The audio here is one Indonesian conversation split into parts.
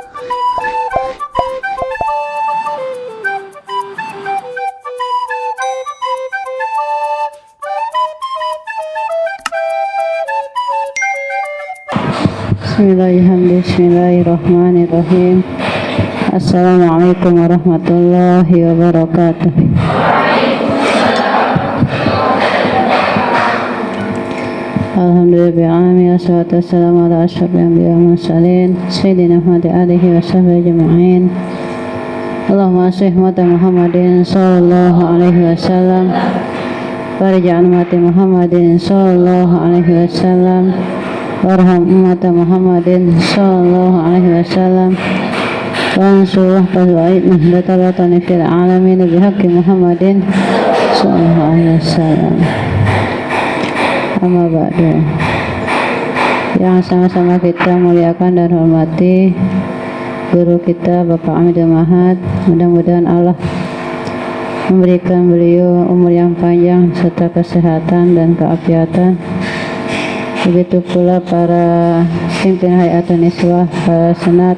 Bismillahirrahmanirrahim. Assalamualaikum warahmatullahi wabarakatuh. Alhamdulillah, wassalatu wassalamu ala asyrafil anbiya'i wal mursalin sayyidina Muhammad alihi wa sahbihi ajma'in. Allahumma shalli ala Muhammadin sallallahu alaihi wasallam warja'al ummati Muhammadin sallallahu alaihi wasallam warham umat Muhammadin sallallahu alaihi wasallam wansur wahfaz nahdatan fil alamin bihaqqi Muhammadin sallallahu alaihi wasallam. Amma ba'du. Yang sama-sama kita muliakan dan hormati guru kita Bapak Amidul Mahad, mudah-mudahan Allah memberikan beliau umur yang panjang serta kesehatan dan keafiatan. Begitu pula para pimpinan Hayatun Niswah, para senat,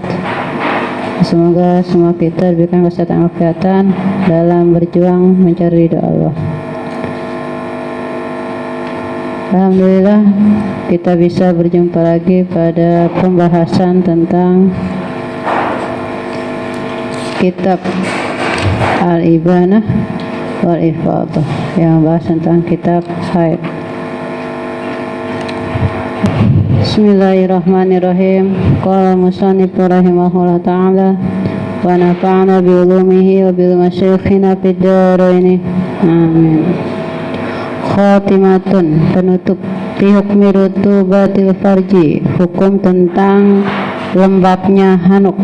semoga semua kita diberikan kesehatan dan keafiatan dalam berjuang mencari ridha Allah. Alhamdulillah kita bisa berjumpa lagi pada pembahasan tentang kitab Al-Ibanah wal Ifadah yang bahas tentang kitab haid. Bismillahirrahmanirrahim. Qala musannif rahimahullah ta'ala wa nafa'ana bi ulumihi wa bil masyayikhina fid dharain. Amin. Khatimatun, penutup. Fi hukmi rutubatil farji, hukum tentang lembabnya hanuk.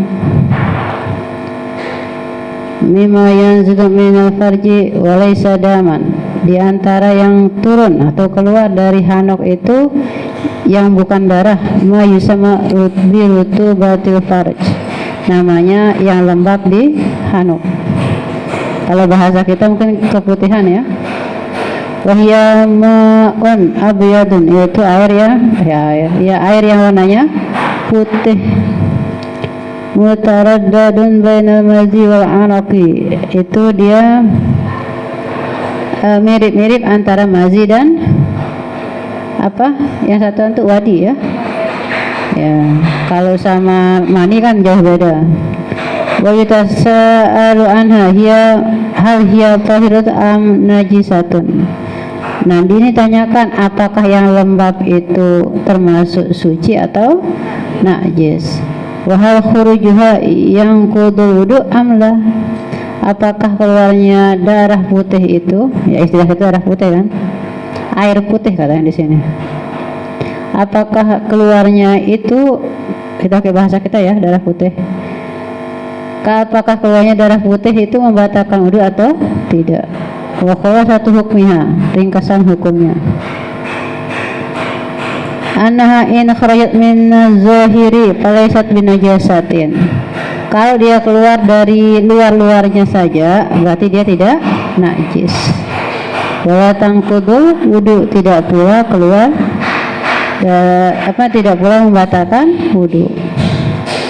Mimma yanzilu minal farji wa laysa daman, di antara yang turun atau keluar dari hanuk itu yang bukan darah, ma yusama bi rutubatil farj, namanya yang lembab di hanuk. Kalau bahasa kita mungkin keputihan ya. Wahya ma'un abyadun, yaitu air yang warnanya putih. Mutaraddadun bainal mazi wal araqi, itu dia mirip-mirip antara mazi dan apa? Yang satu untuk wadi ya. Ya, kalau sama mani kan jauh beda. Wa yatasaalu anha hal hiya tahirat am najisatun. Nah, ini tanyakan apakah yang lembab itu termasuk suci atau najis. Wa hal khurujuha yang qudul wudu amla. Apakah keluarnya darah putih itu, ya istilah kita darah putih kan? Air putih katanya di sini. Apakah keluarnya itu, kita pakai bahasa kita ya, darah putih. Apakah keluarnya darah putih itu membatalkan wudu atau tidak? Wa khulasatu hukmiha, ringkasan hukumnya. Annaha in kharajat min zahiri falaysat binajasatin. Kalau dia keluar dari luar-luarnya saja, berarti dia tidak najis. Wala tanqudu wudu, tidak pula keluar tidak pula membatalkan wudu.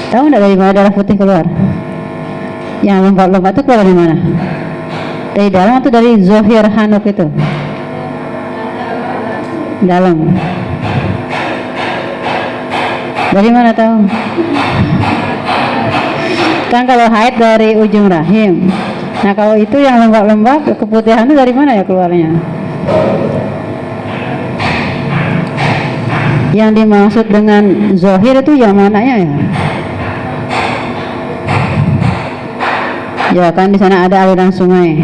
Tahu enggak dari mana darah putih keluar? Yang lembab-lembab itu keluar dari mana? Dari dalam atau dari zahir hanuk itu? Dalam. Dari mana tahu? Kan kalau haid dari ujung rahim. Nah, kalau itu yang lembab-lembab, keputihan itu dari mana ya keluarnya? Yang dimaksud dengan zahir itu yang mananya ya? Ya kan di sana ada aliran sungai.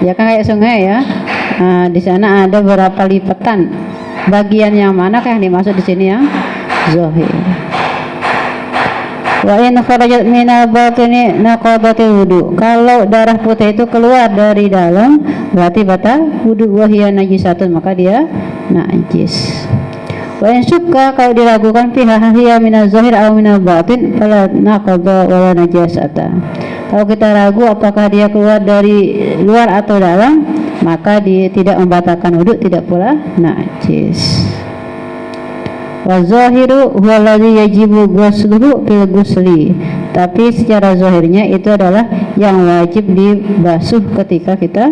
Ya kan kayak sungai ya. Nah, di sana ada beberapa lipatan. Bagian yang mana yang dimaksud di sini yang zahir. Wa in kharajat minal batini naqadatil wudu. Kalau darah putih itu keluar dari dalam, berarti batal wudu. Wa hiya najisatun, maka dia najis. Wa in syukka, kalau diragukan fiha hiya minaz zahir aw minal batin fala naqada wala najasata. Kalau kita ragu apakah dia keluar dari luar atau dalam, maka dia tidak membatalkan wudu, tidak pula najis. Wa zahiru huwa alladhi yajibu ghusluhu fil ghusli. Tapi secara zahirnya itu adalah yang wajib dibasuh ketika kita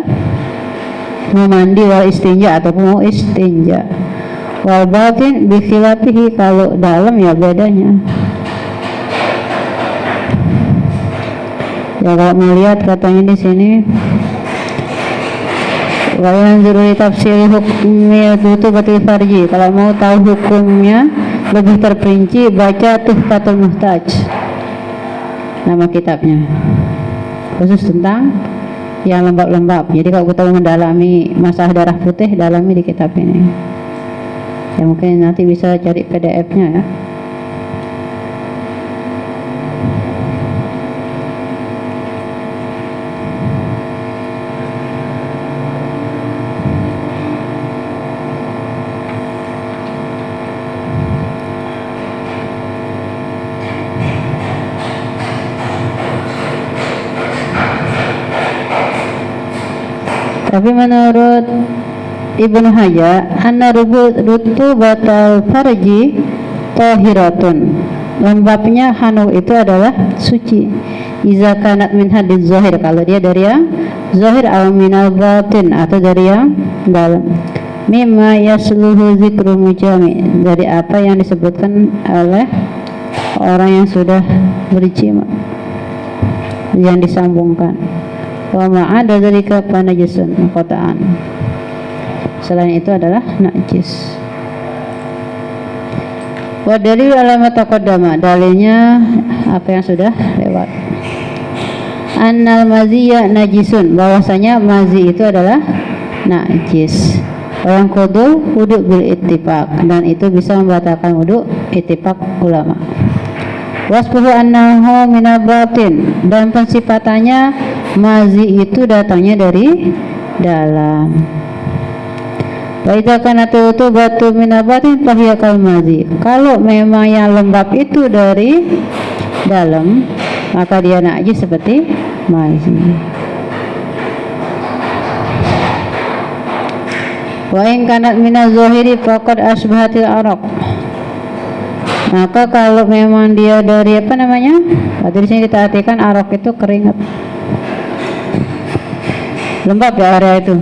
mau mandi wal istinja ataupun mau istinja. Wal batin bi khilafihi, kalau dalam ya bedanya. Ya kalau melihat katanya di sini wa yanzuru tafsir hukmi tutubatil farji, kalau mau tahu hukumnya lebih terperinci baca Tuhfatul Muhtaj, nama kitabnya, khusus tentang yang lembab-lembab. Jadi kalau kita mendalami masalah darah putih, dalami di kitab ini. Ya mungkin nanti bisa cari PDF-nya ya. Tapi menurut Ibnu Hajar, anna rutubatal farji tahiratun, lembabnya hanu itu adalah suci. Iza kanat min hadis zahir, kalau dia dari yang zahir, al minal batin, atau dari yang dalam. Mimma yasluhu zikru mujami, dari apa yang disebutkan oleh orang yang sudah berjima, yang disambungkan. Wa ma'ada dzalika panajisun qataan, selain itu adalah najis. Wa dalil alamat taqaddama, dalilnya apa yang sudah lewat. Annal maziyya najisun, bahwasanya mazi itu adalah najis. Wa yanqudu wudu bil ittifaq, dan itu bisa membatalkan wudu ittifaq ulama. Wasfuhu annahu minal batin, dan pensifatannya mazi itu datangnya dari dalam. Wa idza kana tutubatu minal batin fahiya kal mazi, kalau memang yang lembab itu dari dalam, maka dia najis seperti mazi. Wa in kanat minaz zahiri faqad asbahatil araq, maka kalau memang dia dari apa namanya, di sini kita artikan araq itu keringat, lembab ya area itu.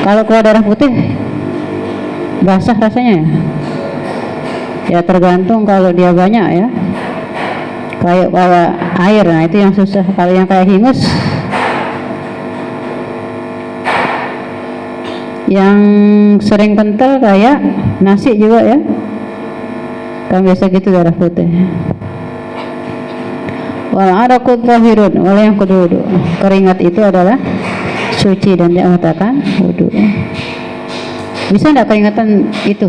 Kalau keluar darah putih basah rasanya ya tergantung, kalau dia banyak ya kayak air, nah itu yang susah. Kalau yang kayak hingus, yang sering kental kayak nasi juga ya, kan biasa gitu darah putih. Wal araqu tahirun, wal yang kedua, keringat itu adalah suci dan dia mengatakan wudu. Bisa enggak keringatan itu?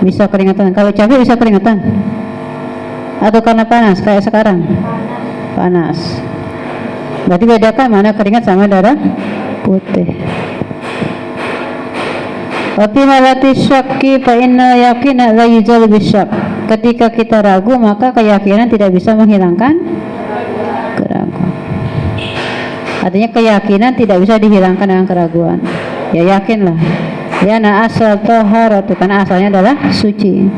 Bisa keringatan. Kalau capek bisa keringatan? Atau karena panas kayak sekarang? Panas. Berarti bedakan mana keringat sama darah putih. Wa fi halati syakki fa inna yaqina la yuzal bisyak. Ketika kita ragu, maka keyakinan tidak bisa menghilangkan keraguan. Artinya keyakinan tidak bisa dihilangkan dengan keraguan. Ya yakinlah. Ya na asal taharatu, karena asalnya adalah suci.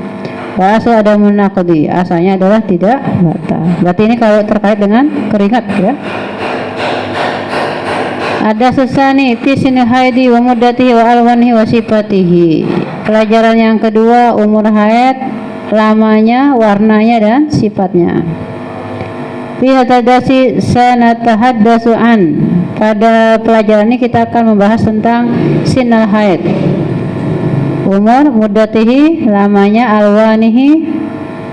Wa asal ada munaqdi, asalnya adalah tidak batal. Berarti ini kalau terkait dengan keringat ya. Ada sesani fi sini haidi wa muddatihi wa alwanihi wa sifatihi. Pelajaran yang kedua, umur haid, lamanya, warnanya dan sifatnya. Fi hadasi sanatahaddatsu an. Pada pelajaran ini kita akan membahas tentang sinal haid. Umur, muddatihi, lamanya, alwanihi,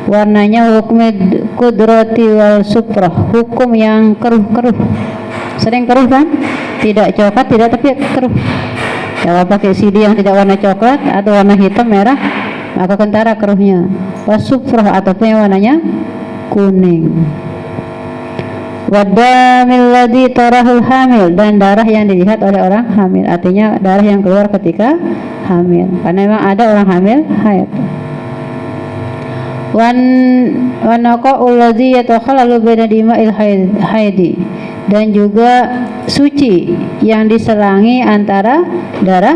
warnanya, hukum kudrati wal suprah, hukum yang keruh-keruh. Sering keruh kan? Tidak coklat, tidak, tapi keruh. Kalau pakai CD yang tidak warna coklat atau warna hitam merah, maka kentara keruhnya. Wasufrah, ataupun yang warnanya kuning. Wadamil ladzi tarahul hamil, dan darah yang dilihat oleh orang hamil, artinya darah yang keluar ketika hamil, karena memang ada orang hamil haid. Wan naqa'ul ladzi yatakhallalu baina dima'il haidi, dan juga suci yang diselangi antara darah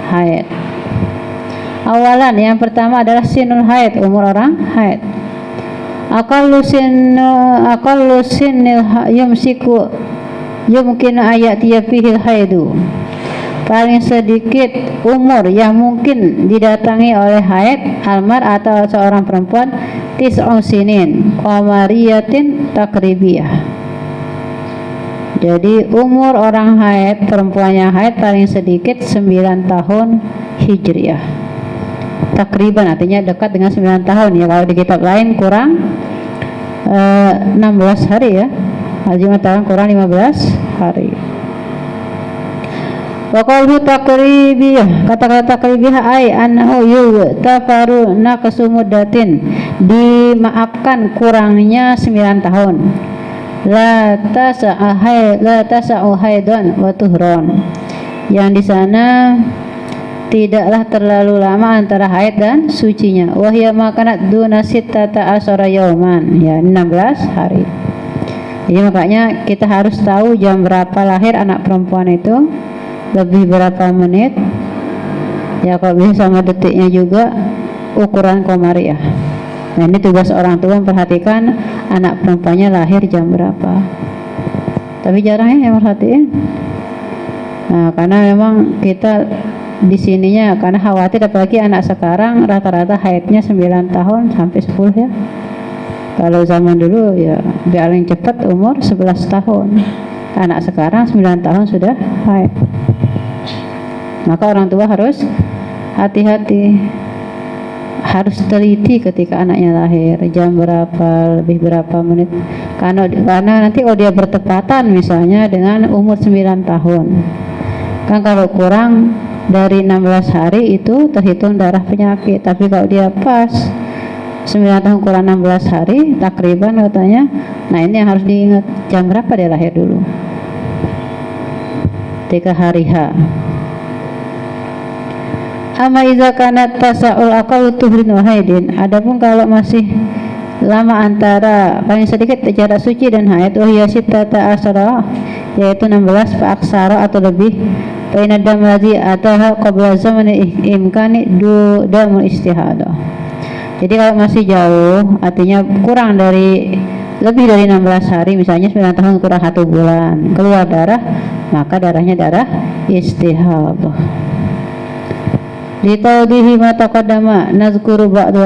haid. Awalan, yang pertama adalah sinul haid, umur orang haid. Aqallu sinnil yumsiku yumkinu ayatiya fihil haidu. Paling sedikit umur yang mungkin didatangi oleh haid almar atau seorang perempuan tis'u sinin qamariyatin takribiyah. Jadi umur orang haid, perempuan yang haid paling sedikit 9 tahun hijriah. Takriban artinya dekat dengan 9 tahun ya. Kalau di kitab lain kurang 16 hari ya. Haji matakan kurang 15 hari. Wa qawlu takribiyah, kata-kata takribiyah ai annahu yutafaru naqsu muddatin, dimaafkan kurangnya 9 tahun. La tasa'u haidan wa tuhron, yang di sana tidaklah terlalu lama antara haid dan sucinya. Wahya makanat duna sittata asyara yauman, ya 16 hari. Jadi makanya kita harus tahu jam berapa lahir anak perempuan itu, lebih berapa menit, ya kalau bisa sama detiknya juga, ukuran komariah. Nah ini tugas orang tua memperhatikan anak perempuannya lahir jam berapa. Tapi jarang ya yang merhatiin. Nah karena memang kita di sininya karena khawatir, apalagi anak sekarang rata-rata haidnya 9 tahun sampai 10 ya. Kalau zaman dulu ya paling cepat umur 11 tahun. Anak sekarang 9 tahun sudah haid. Maka orang tua harus hati-hati, harus teliti ketika anaknya lahir, jam berapa, lebih berapa menit. Karena nanti kalau dia bertepatan misalnya dengan umur 9 tahun, kan kalau kurang dari 16 hari itu terhitung darah penyakit. Tapi kalau dia pas 9 tahun kurang 16 hari takriban katanya, nah ini yang harus diingat, jam berapa dia lahir dulu, ketika hari H. Amma iza kanat tasa'ul aqal tuhrin wa haidin, adapun kalau masih lama antara paling sedikit jarak suci dan haid, wahya sittata asyara, yaitu 16 fa aksara atau lebih, fa inna dam ladzi ataha qabla zaman imkani damul istihadah. Jadi kalau masih jauh, artinya kurang dari, lebih dari 16 hari, misalnya 9 tahun kurang 1 bulan keluar darah, maka darahnya darah istihadah. Litaudihi ma taqaddama nazkuru ba'du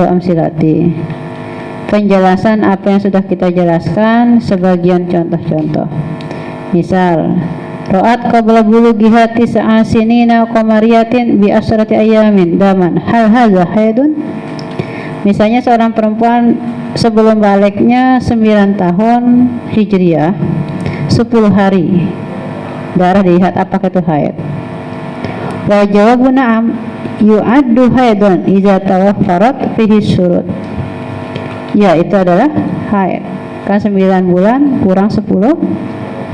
amsilati. Penjelasan apa yang sudah kita jelaskan, sebagian contoh-contoh. Misal, ra'at qabla bulughiha tis'a sinina qamariyatin bi asrati ayamin daman, hal hadza haidun? Misalnya seorang perempuan sebelum baliknya 9 tahun hijriah, 10 hari darah dilihat, apakah itu haid? Wa jawabu na'am yu'addu haidan idza tawaffarat fihi syurut. Ya, itu adalah haid. Kan 9 bulan kurang 10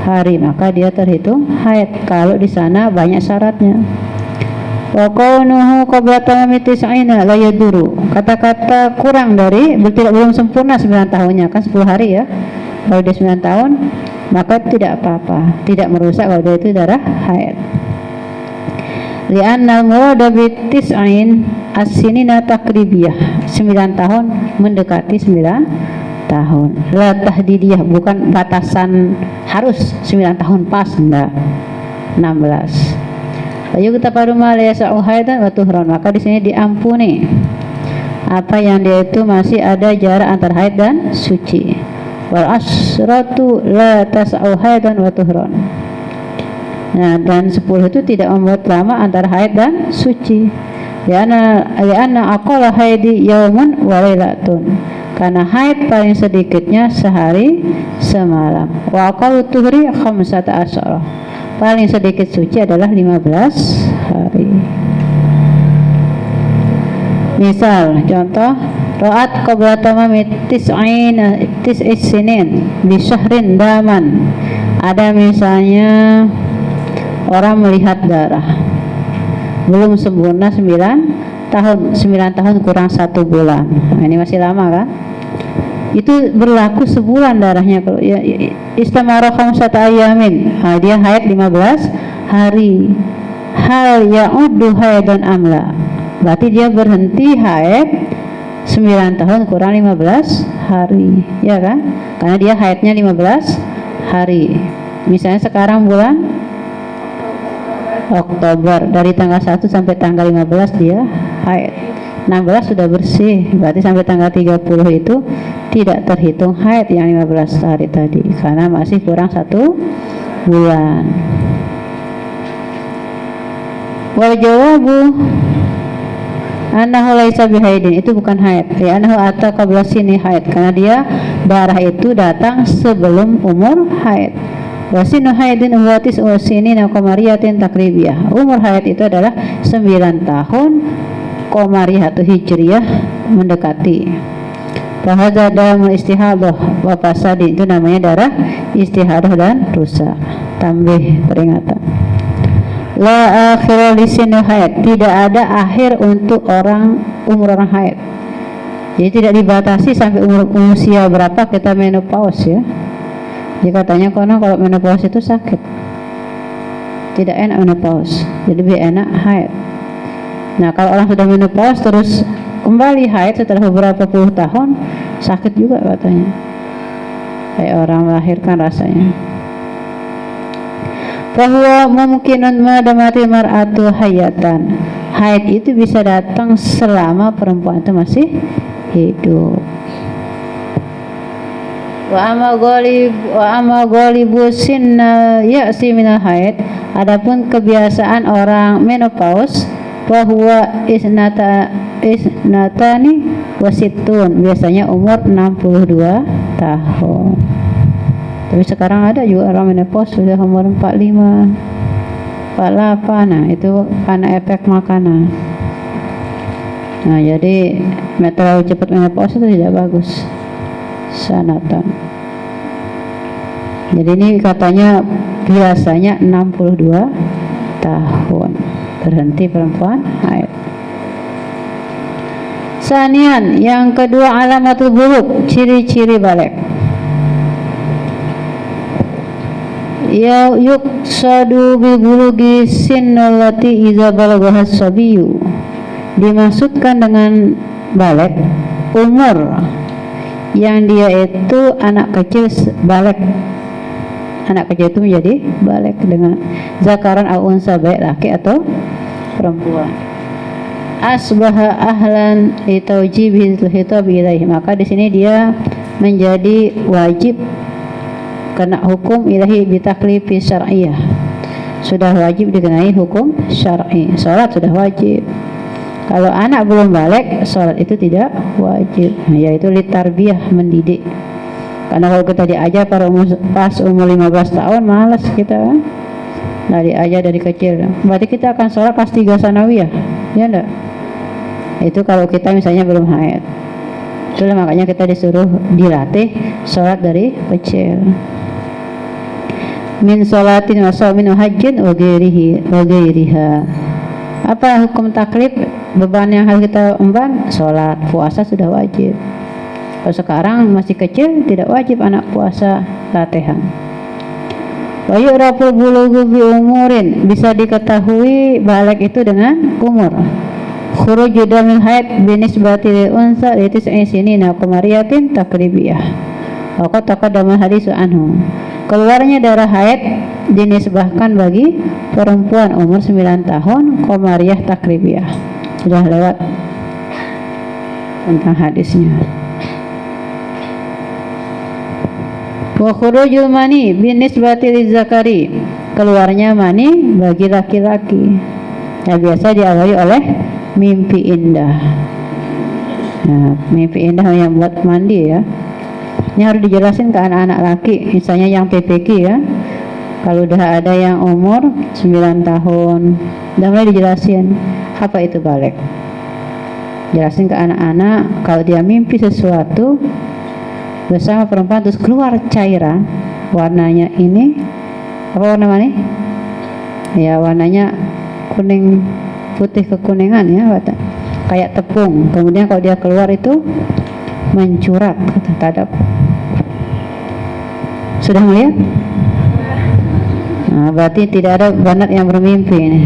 hari, maka dia terhitung haid kalau di sana banyak syaratnya. Wa qawnuhu qabla tamami tis'ina la yaduru. Kata-kata kurang dari, belum sempurna 9 tahunnya, kan 10 hari ya. Kalau dia 9 tahun, maka tidak apa-apa, tidak merusak kalau dia itu darah haid. Li'anna al-murada bitis'in as-sinina takribiyah, 9 tahun mendekati 9 tahun. La tahdidiyah, bukan batasan harus 9 tahun pas, enggak. 16. Ayo kita pada maliyasa'u haidan wa tuhran, maka di sini diampuni apa yang dia itu masih ada jarak antara haid dan suci. Wal asratu la tas'u haidan wa tuhran. Nah, dan 10 itu tidak membuat lama antara haid dan suci. Li'anna aqalla haidi yaumun wa lailatun. Karena haid paling sedikitnya sehari semalam. Wa aqallu tuhri 15. Paling sedikit suci adalah 15 hari. Misal, contoh, ra'at qabla tamami tis'is sinin bi syahrin daman. Ada misalnya orang melihat darah belum sempurna 9 tahun kurang 1 bulan. Nah, ini masih lama kan? Itu berlaku sebulan darahnya. Kalau ya, istamara khamsata ayamin, dia haid 15 hari. Hal ya'uddu haidan amla, berarti dia berhenti haid 9 tahun kurang 15 hari, ya kan? Karena dia haidnya 15 hari. Misalnya sekarang bulan Oktober, dari tanggal 1 sampai tanggal 15 dia haid. 16 sudah bersih, berarti sampai tanggal 30 itu tidak terhitung haid yang 15 hari tadi, karena masih kurang 1 bulan. Wal jawabu annahu laisa bihaidin, itu bukan haid. Ya annahu ata qabla sini haid, karena dia darah itu datang sebelum umur haid. Wasinu haidin uwatis usinina qamariyatin takribiyah. Umur haid itu adalah 9 tahun qamariyah atau hijriyah mendekati. Fahadza damul istihadah wa fasadi, itu namanya darah istihadah dan rusak. Tambih peringatan. La akhira li sinni haid, tidak ada akhir untuk umur orang haid. Jadi tidak dibatasi sampai usia berapa kita menopause, ya. Jadi katanya kalau menopause itu sakit, tidak enak menopause, jadi lebih enak haid. Nah, kalau orang sudah menopause terus kembali haid setelah beberapa puluh tahun, sakit juga katanya, kayak orang melahirkan rasanya. Bahwa mungkinun madamati mar'atu hayatan, haid itu bisa datang selama perempuan itu masih hidup. Wa amma ghalibu sinna ya'si minal haid, adapun kebiasaan orang menopause bahwa isnatani wasitun, biasanya umur 62 tahun. Tapi sekarang ada juga orang menopause sudah umur 45, 48. Nah, itu karena efek makanan. Nah, jadi terlalu cepat menopause itu tidak bagus. Sanatan. Jadi ini katanya biasanya 62 tahun berhenti perempuan haid. Sanian, yang kedua, alamatul bulugh, ciri-ciri balik. Ya yuqsadu bi bulughi sinnallati idza balagha as-sabiyyu, dimaksudkan dengan balik umur yang dia itu anak kecil balik. Anak kecil itu menjadi balik dengan zakaran au unsa, baik laki atau perempuan. Asbaha ahlan li tawjibil khitab ilaihi, maka di sini dia menjadi wajib kena hukum ilahi bitaklifi syar'iyah, sudah wajib dikenai hukum syar'i. Salat sudah wajib. Kalau anak belum balik, salat itu tidak wajib, yaitu litarbiyah, mendidik. Karena kalau kita diajar pas umur 15 tahun, malas kita kan. Nah, diajar dari kecil, berarti kita akan salat pas 3 sanawiyah, ya enggak? Itu kalau kita misalnya belum haid. Itulah makanya kita disuruh dilatih salat dari kecil. Min salatin wa shaumin wa hajjin wa ghairiha. Apa hukum taklif? Beban yang harus kita emban, salat, puasa sudah wajib. Kalau sekarang masih kecil tidak wajib anak puasa latihan. Wa yu'raful bulughu bi umurin, bisa diketahui balik itu dengan umur. Khuruju damil haid binisbati lil unsa li tis'i sinina qamariyatin takribiyah. Wa qad taqaddama hadisu anhu. Keluarnya darah haid dinisbahkan bagi perempuan umur 9 tahun qamariyah takribiyah. Sudah lewat tentang hadisnya. Wa khurujul mani binisbati lizakari, keluarnya mani bagi laki-laki. Ya, biasa diawali oleh mimpi indah. Nah, mimpi indah yang buat mandi, ya. Ini harus dijelasin ke anak-anak laki, misalnya yang PPQ, ya. Kalau udah ada yang umur 9 tahun, udah mulai dijelasin apa itu balik. Jelasin ke anak-anak, kalau dia mimpi sesuatu bersama perempuan terus keluar cairan, warnanya ini apa warna mana? Ya, warnanya kuning, putih kekuningan, ya, kayak tepung. Kemudian kalau dia keluar itu mencurat, terhadap. Sudah melihat? Nah, berarti tidak ada banat yang bermimpi ini.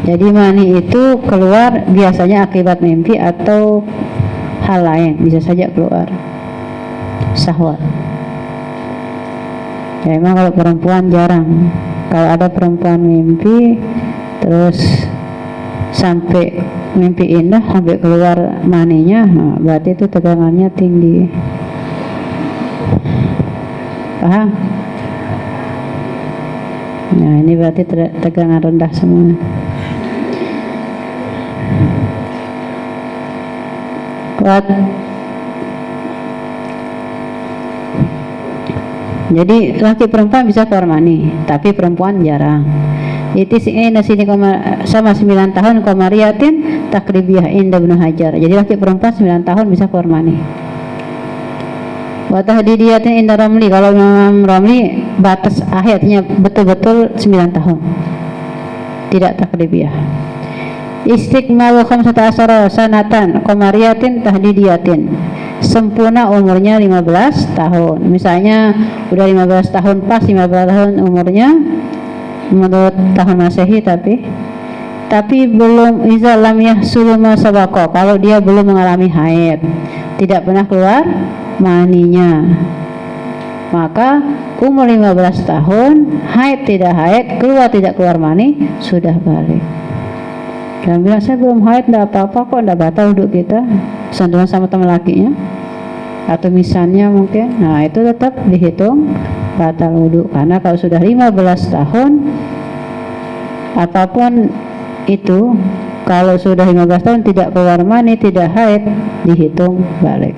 Jadi mani itu keluar biasanya akibat mimpi atau hal lain, bisa saja keluar syahwat. Ya memang kalau perempuan jarang. Kalau ada perempuan mimpi terus sampai mimpi indah sampai keluar maninya, nah, berarti itu tegangannya tinggi. Paham? Nah ini berarti tegangan rendah semua. Kuat. Jadi laki perempuan bisa keluar mani, tapi perempuan jarang. Itu sini sama 9 tahun komariatin takribiyah inda Ibnu Hajar. Jadi laki perempuan 9 tahun bisa keluar mani. Wa tahdidiyatin inda Ramli, kalau Imam Ramli batas akhirnya betul-betul 9 tahun. Tidak takribiyah. Istikmalu 15 sanatan komariatin tahdidiyatin. Sempurna umurnya 15 tahun. Misalnya udah 15 tahun pas 15 tahun umurnya menurut tahun Masehi, tapi belum izalam yahsulu ma sabaqa, kalau dia belum mengalami haid, tidak pernah keluar maninya, maka umur 15 tahun haid tidak haid, keluar tidak keluar mani, sudah balik. Dan bilang saya belum haid, tidak apa-apa kok, tidak batal wudhu kita, sentuhan sama teman lakinya atau misalnya mungkin, nah itu tetap dihitung batal wudhu. Karena kalau sudah 15 tahun apapun itu, kalau sudah 15 tahun tidak keluar mani, tidak haid, dihitung balik.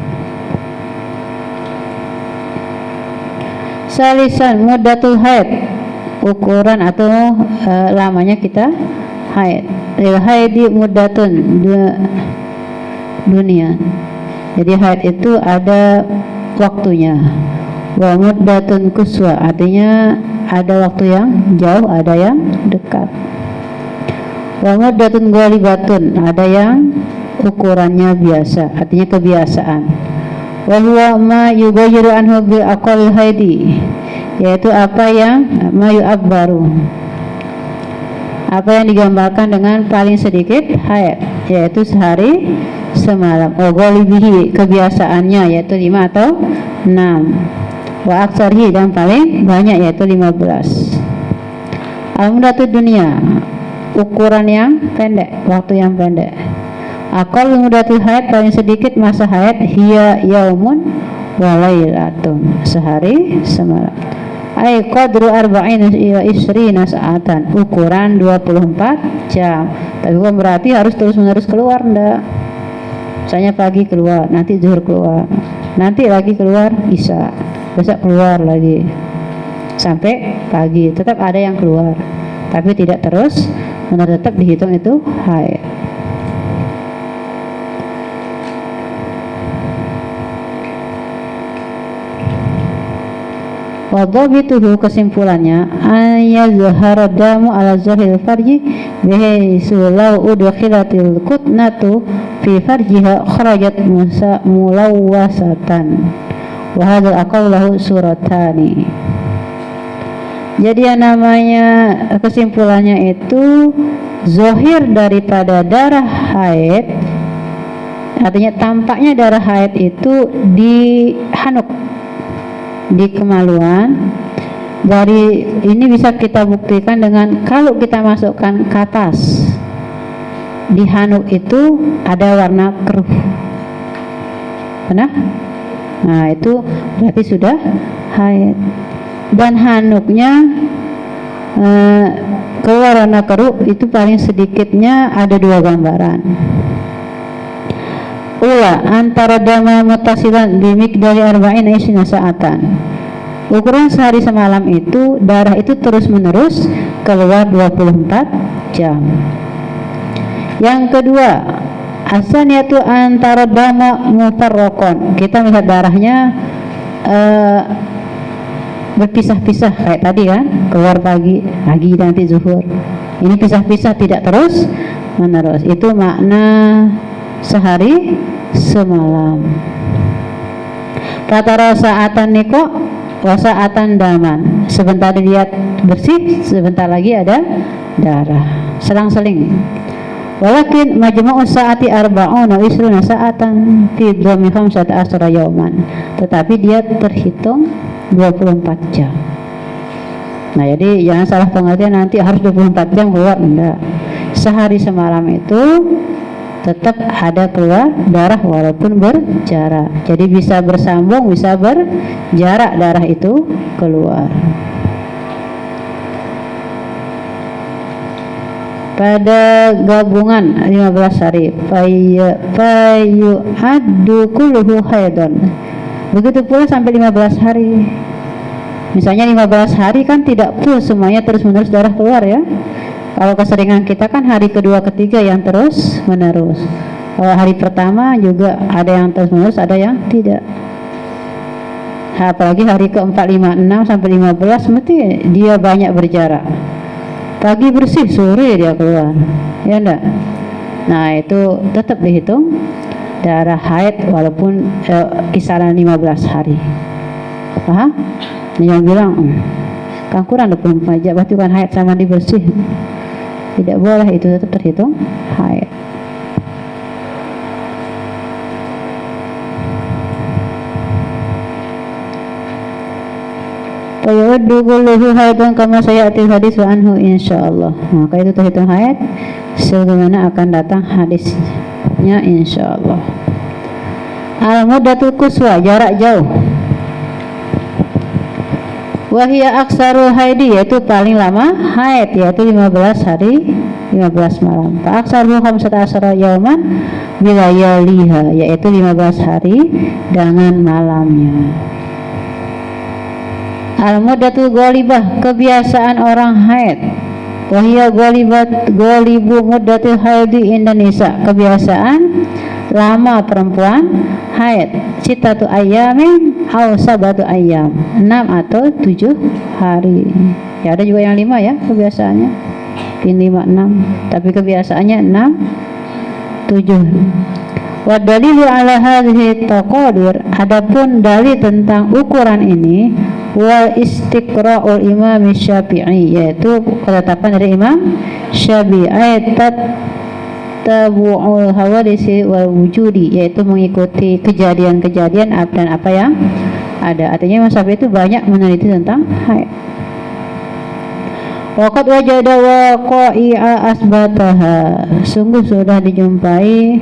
Salisan muddatul haid, ukuran atau lamanya kita haid. Haidi muddatun dunia. Jadi haid itu ada waktunya. Wa muddatun kuswa, artinya ada waktu yang jauh, ada yang dekat. Wa muddatun ghalibatun, ada yang ukurannya biasa, artinya kebiasaan. Wa huwa ma yughayyiru anhu bil aqall haidi, yaitu apa yang ma yu'abbaru, apa yang digambarkan dengan paling sedikit haid, yaitu sehari semalam. Ghalibihi, kebiasaannya yaitu 5 atau 6. Wa aksarhi, dan paling banyak yaitu 15. Al-muddatud dunia, ukuran yang pendek, waktu yang pendek. Aqall muddatul haid, paling sedikit masa haid, hiya yaumun wa lailatun, sehari semalam. Ai qadru 40 ila 20 sa'atan, ukuran 24 jam. Tapi bukan berarti harus terus-menerus keluar, enggak. Misalnya pagi keluar, nanti zuhur keluar, nanti lagi keluar isya, besok keluar lagi sampai pagi, tetap ada yang keluar, tapi tidak terus, tetap dihitung itu haid. Wadhabituhu, kesimpulannya, ayazhara damu ala zahil farji bihaitsu law udkhilatil qutnatu fi farjiha kharajat mulawwasatan wa hadzal aqallahu suratani. Jadi yang namanya kesimpulannya itu zahir daripada darah haid, artinya tampaknya darah haid itu di hanuk, di kemaluan. Dari ini bisa kita buktikan dengan kalau kita masukkan kapas di hanuk itu ada warna keruh, benar? Nah itu berarti sudah haid. Dan hanuknya keluar warna keruh itu paling sedikitnya ada 2 gambaran. Ula antara dama mutasilan bimikdari 40 sa'atan. Ukuran sehari semalam itu darah itu terus menerus keluar 24 jam. Yang kedua, asaniyatu antara dama mufarraqon. Kita melihat darahnya berpisah-pisah kayak tadi kan, keluar pagi, lagi nanti zuhur. Ini pisah-pisah, tidak terus menerus. Itu makna sehari semalam. Kata saatan niko wasaatan daman, sebentar dilihat bersih, sebentar lagi ada darah. selang-seling. Walakin majmu'us sa'ati arba'una isruna sa'atan fi dhammi 15 yawman. Tetapi dia terhitung 24 jam. Nah, jadi jangan salah pengertian nanti harus 24 jam keluar, enggak. Sehari semalam itu tetap ada keluar darah walaupun berjarak. Jadi bisa bersambung, bisa berjarak darah itu keluar. Pada gabungan 15 hari fayu addu kulluhu haidon. Begitu pula sampai 15 hari. Misalnya 15 hari kan tidak full semuanya terus-menerus darah keluar ya. Kalau keseringan kita kan hari kedua ketiga yang terus menerus. Kalau hari pertama juga ada yang terus menerus, ada yang tidak. Apalagi hari keempat, 5, 6 sampai 15 mesti dia banyak berjarak. Pagi bersih, sore dia keluar. Ya enggak? Nah, itu tetap dihitung darah haid walaupun kisaran 15 hari. Paham? Yang bilang kan kurang 24 jam berarti bukan haid sama mandi bersih. Tidak boleh, itu tetap terhitung haid. Fayu'addu kulluhu haidun kama sayati hadis anhu insyaallah. Maka itu terhitung haid sebagaimana akan datang hadisnya insyaallah. Al-muddatul quswa, jarak jauh. Wahia aksarul haidi, yaitu paling lama haid, yaitu 15 hari 15 malam. Fa aksaru 15 yauman bila yaliha, yaitu 15 hari dengan malamnya. Al-muddatul ghalibah, kebiasaan orang haid. Wahia ghalibu muddatil haidi Indonesia, kebiasaan lama perempuan haid. Sitatu ayamin au sabatu ayam, 6 atau 7 hari. Ya ada juga yang 5 ya kebiasaannya. 5, 6, tapi kebiasaannya 6, 7. Wa dalilu ala hadhihi taqadir, adapun dalil tentang ukuran ini wal istiqra'ul Imam Syafi'i, yaitu ketetapan dari Imam Syafi'i tabu'ul hawadisi wal wujudi, yaitu mengikuti kejadian-kejadian dan apa yang ada. Artinya Imam Syafi'i itu banyak meneliti tentang haid. Waqad wajada waqa'i'a asbataha, sungguh sudah dijumpai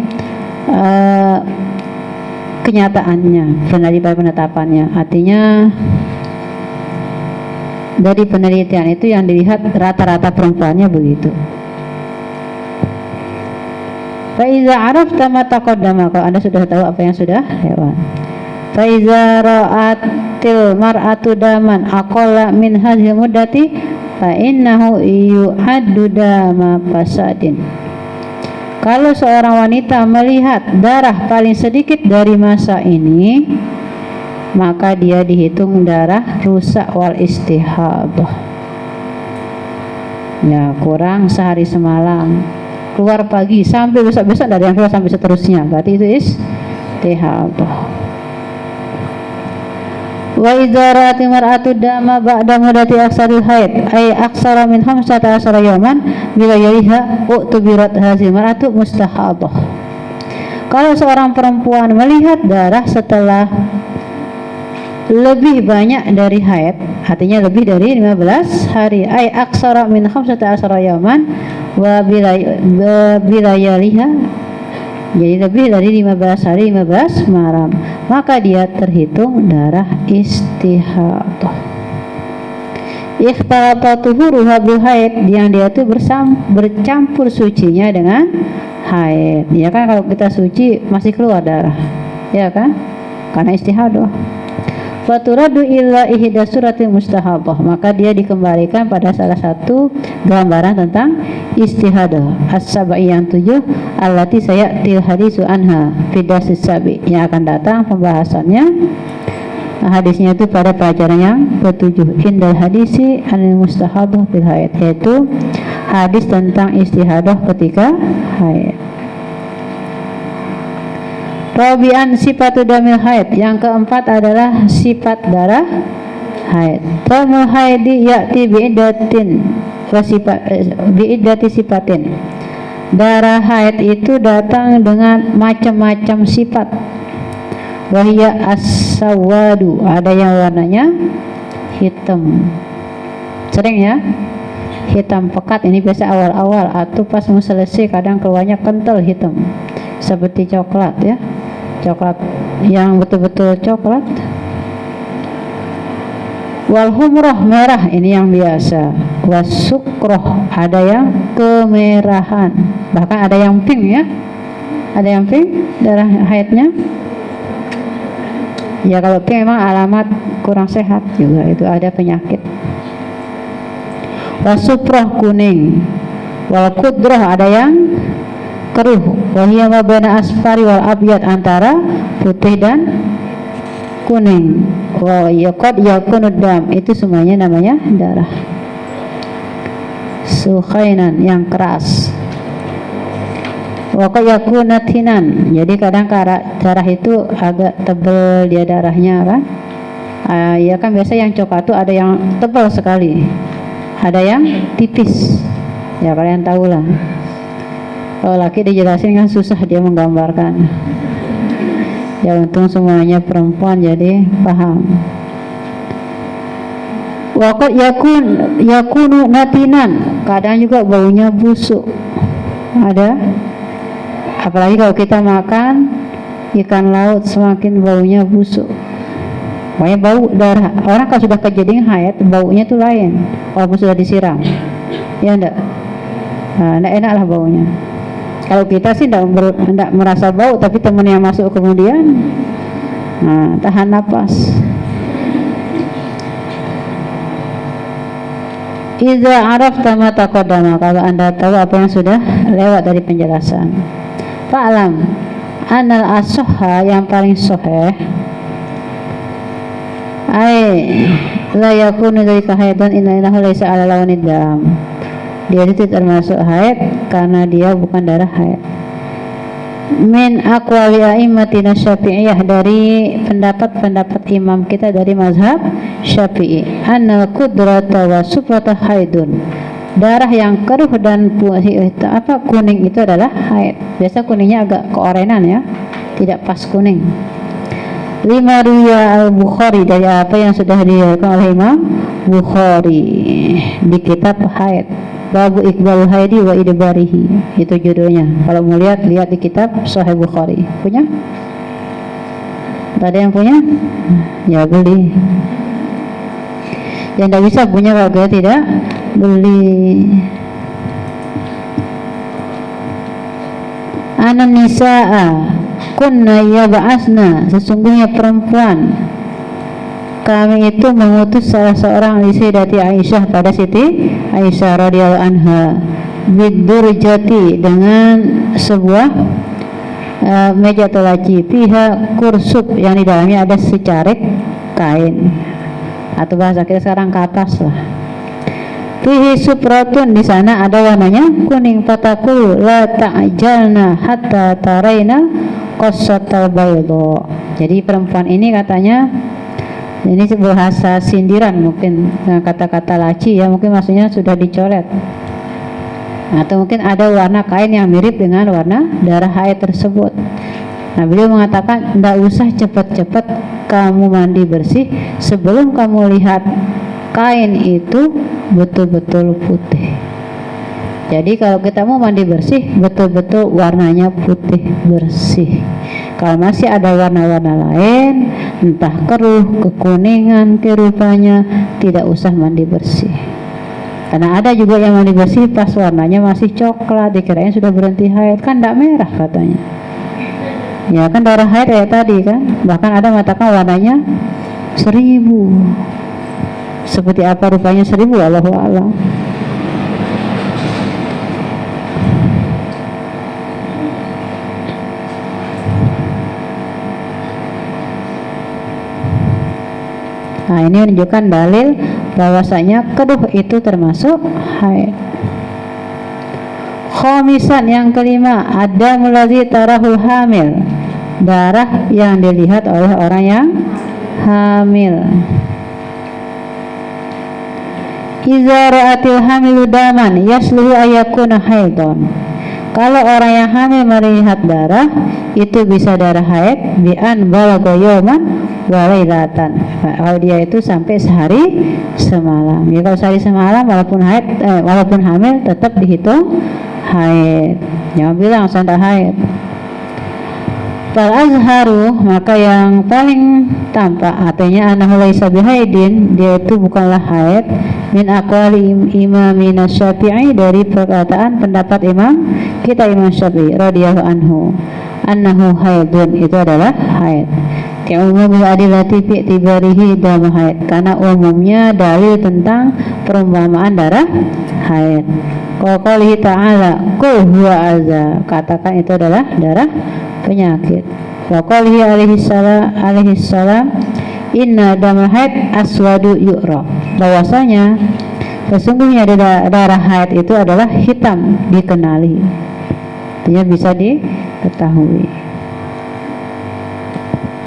kenyataannya, penetapannya. Artinya dari penelitian itu yang dilihat rata-rata perempuannya begitu. Faiza arafta ma taqaddama, kalau Anda sudah tahu apa yang sudah lewat. Faiza ra'atil mar'atu daman aqalla min hadhihi muddati fa innahu yu'addu dama fasadin. Kalau seorang wanita melihat darah paling sedikit dari masa ini, maka dia dihitung darah rusak wal istihadah. Ya, kurang sehari semalam, keluar pagi sampai besok-besok dari yang keluar sampai seterusnya, berarti itu istihadah. Wa idza ra'at mar'atu dama ba'da mudati aksaril haid ay aksara min 15 yawman bila yaliha u'tubirat hadhihi mar'atu mustahadah. Kalau seorang perempuan melihat darah setelah lebih banyak dari haid, artinya lebih dari 15 hari, ay aksara min 15 yawman wa bila yaliha, jadi lebih dari 15 hari 15 malam, maka dia terhitung darah istihadah. Ikhtalata tuhuruha bil haid, yang dia itu bercampur sucinya dengan haid. Ya kan, kalau kita suci masih keluar darah, ya kan, karena istihadah. Faturadu illa ihda surati mustahabah, maka dia dikembalikan pada salah satu gambaran tentang istihadah as-sabai yang 7 allati sayatil hadisu anha fidasis sabi, yang akan datang pembahasannya hadisnya itu pada pelajaran yang ke-7 indal hadisi anil mustahabah fil haid, yaitu hadis tentang istihadah ketika haid. Rabi'an sifatu damil haid, yang keempat adalah sifat darah haid. Damul haidi ya'ti bi'iddatin bi'iddati sifatin. Darah haid itu datang dengan macam-macam sifat. Wahia as-sawadu, ada yang warnanya hitam. Sering ya, hitam pekat, ini biasa awal-awal, atau pas mau selesai kadang keluarnya kental hitam seperti coklat ya, coklat yang betul-betul coklat. Wal humrah, merah, ini yang biasa. Wasukroh, ada yang kemerahan, bahkan ada yang pink ya, ada yang pink darah haidnya ya. Kalau pink memang alamat kurang sehat juga, itu ada penyakit. Wasuproh, kuning. Wal kudroh, ada yang keruh. Wahiyya ma baina asfari wal abyad, antara putih dan kuning. Wa yaqad yakunu dam, itu semuanya namanya darah. Sukhainan, yang keras. Wa qad yakuna tinan, jadi kadang darah itu agak tebal dia darahnya kan. Ya kan biasa yang coklat itu ada yang tebal sekali, ada yang tipis ya, kalian tahu lah. Kalau laki dijelasin kan susah dia menggambarkan ya, untung semuanya perempuan jadi paham. Waqad yakunu natinan, kadang juga baunya busuk ada, apalagi kalau kita makan ikan laut semakin baunya busuk. Pokoknya bau darah orang kalau sudah kejadian haid baunya tuh lain walaupun sudah disiram ya, enggak enak lah baunya. Kalau kita sih enggak merasa bau, tapi teman yang masuk kemudian tahan napas. Iza arafta ma taqaddama, kalau Anda tahu apa yang sudah lewat dari penjelasan. Fa'lam anal as-sahha, yang paling sahih, la yakunu dzalika haidan innahu laysa ala lawanid dam. Dia itu termasuk haid karena dia bukan darah haid. Min aqwali a'immatina Syafi'iyah, dari pendapat imam kita dari mazhab Syafi'i, anna kudrata wa sufrata haidun, darah yang keruh dan kuning itu adalah haid. Biasa kuningnya agak keorenan ya, tidak pas kuning. Lima riwayat al-Bukhari, dari apa yang sudah diriwayatkan oleh Imam Bukhari di kitab haid. Babu Iqbal Haidi wa Idbarihi, itu judulnya. Kalau mau lihat di kitab Sahih Bukhari. Punya? Ada yang punya? Ya beli. Yang tidak bisa punya kalau dia tidak beli. Anan nisa'a kunna yab'asna, sesungguhnya perempuan kami itu mengutus salah seorang Sayyidati Aisyah, pada Siti Aisyah radhiyallahu anha, bidurjati, dengan sebuah meja atau laci, fiha kursub, yang di dalamnya ada secarik kain, atau bahasa kita sekarang kapas lah. Fihi supratun, di sana ada warnanya kuning. Fatakul la ta'jalna hatta taraina qassatal bayda. Jadi perempuan ini katanya, ini bahasa sindiran mungkin, kata-kata laci ya, mungkin maksudnya sudah dicoret, atau mungkin ada warna kain yang mirip dengan warna darah haid tersebut. Nah, beliau mengatakan tidak usah cepat-cepat kamu mandi bersih sebelum kamu lihat kain itu betul-betul putih. Jadi kalau kita mau mandi bersih, betul-betul warnanya putih bersih. Kalau masih ada warna-warna lain, entah keruh, kekuningan, kerupanya, tidak usah mandi bersih. Karena ada juga yang mandi bersih pas warnanya masih coklat, dikirain sudah berhenti haid, kan tidak merah katanya. Ya kan darah haid kayak tadi kan, bahkan ada mengatakan warnanya 1000. Seperti apa rupanya 1000, Allahu a'lam. Nah, ini menunjukkan dalil bahwasanya keruh itu termasuk haid. Khamisan, yang kelima, ada mulai tarahul hamil, darah yang dilihat oleh orang yang hamil. Iza ra'atil hamilu daman yasluhu ayakuna haidon. Kalau orang yang hamil melihat darah, itu bisa darah haid bi'an balagha yawman wa lailatan. Kalau dia itu sampai sehari semalam. Ya, kalau sehari semalam walaupun haid walaupun hamil tetap dihitung haid. Jangan bilang saya tidak haid. Fal azharu, maka yang paling tampak artinya anahu laisa bihaidin, dia itu bukanlah haid, min aqwali imamina Syafi'i, dari perkataan pendapat imam kita Imam Syafi'i radhiyallahu anhu, annahu haidun, itu adalah haid. Umumul adillati fi i'tibarihi damu haid, karena umumnya dalil tentang perumpamaan darah haid. Qaulihi ta'ala qul huwa adza, katakan itu adalah darah penyakit. Wa qalihi alaihi salam inna damal haid aswadu yu'ra, bahwasanya sesungguhnya darah haid itu adalah hitam dikenali, artinya bisa diketahui.